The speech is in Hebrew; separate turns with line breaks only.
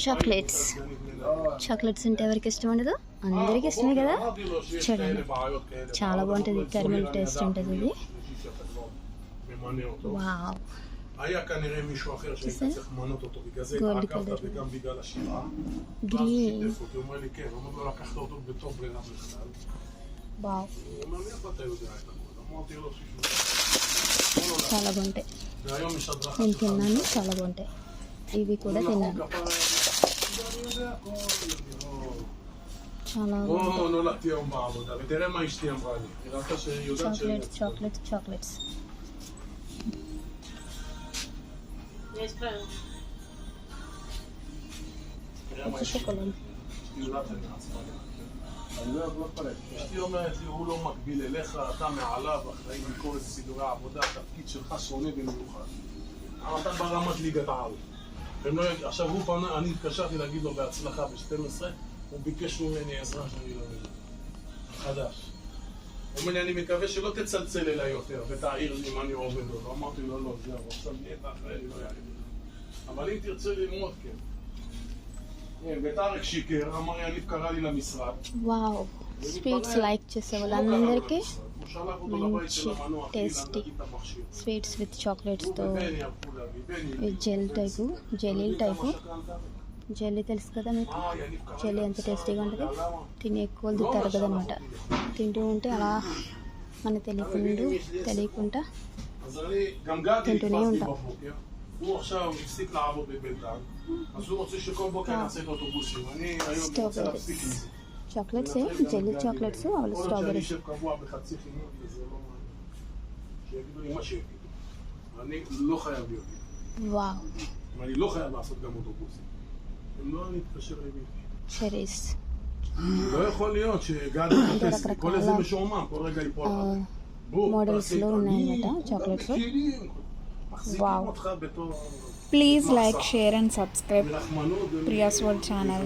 చాక్లెట్స్ అంటే ఎవరికి ఇష్టం ఉండదు, అందరికి ఇష్టమే కదా. చూడండి చాలా బాగుంటుంది, క్యారమెల్ టేస్ట్ ఉంటుంది ఇది. వావ్,
היה כנראה מישהו אחר שהייתי צריך למנות אותו, בגלל זה התעכבת וגם בגלל השירה. ואז שיתף אותי, הוא אומר לי כן, הוא אומר לו לקחת אותו בתור ברירה בכלל.
వావ్,
הוא אומר לי איך אתה יודע את הכל? אמרתי לו שישמע.
చాలా బాగుంటాయి.
והיום יש הדרכה
నేను తిన్నాను, చాలా బాగుంటాయి. ఇవి కూడా తిన్నాను, చాలా
או נולדתי היום בעבודה, ותראה מה אשתי אמרה לי. נראית שיודעת
చాక్లెట్స్.
אשתי אומרת לי, הוא לא מקביל אליך, אתה מעליו, אחראי בכל סידורי העבודה, התפקיד שלך שונה במיוחד. אתה ברמת ליגת העל. עכשיו הוא פנה, אני התקשרתי להגיד לו בהצלחה ב-12, הוא ביקש ממני עזרה שאני לא מבין. חדש. הוא אומר לי, אני מקווה שלא תצלצל אליי יותר ותעיר לי אם אני עובד או לא. אמרתי לו, לא, זהו, עכשיו נהיית אחרי, אני לא יעיר. אבל אם תרצה ללמוד, כן. בטארק שיקר, אמר יניב קרא לי למשרד.
వావ్, స్వీట్స్ లైక్ చేసే వాళ్ళందరికీ మంచి టేస్టీ స్వీట్స్ విత్ చాక్లెట్స్తో, జెల్లీ టైపు. జెల్లీ తెలుసు కదా మీకు, జెల్లీ ఎంత టేస్టీగా ఉంటుంది. తిని ఎక్కువ తరగదు అనమాట. తింటూ ఉంటే అలా మన తెలియకుండా తింటూనే ఉంటాం.
הוא עכשיו הפסיק לעבוד בביתן, אז הוא רוצה שכל בוקר נעשה את האוטובוסים. אני היום רוצה להפסיק מזה.
చాక్లెట్స్, జెల్లీ చాక్లెట్స్, వాళ్ళు
עוד שאני
స్ట్రాబెరీస్.
אשב קבוע בחצי חינוך, וזה לא מעניין. שיגידו לי מה שיגידו. אני לא חייב להיות.
వావ్,
אני לא חייב לעשות גם אוטובוסים. אם לא, אני אתקשר למישהו.
చెరీస్.
לא יכול להיות שגד יחפש לי, כל איזה משועמם, כל רגע ייפול עליי.
మోడల్స్లో ఉన్నాయన్నమాట చాక్లెట్స్.
מחזיקים אותך בתור...
Please like, share and subscribe Priya's World channel.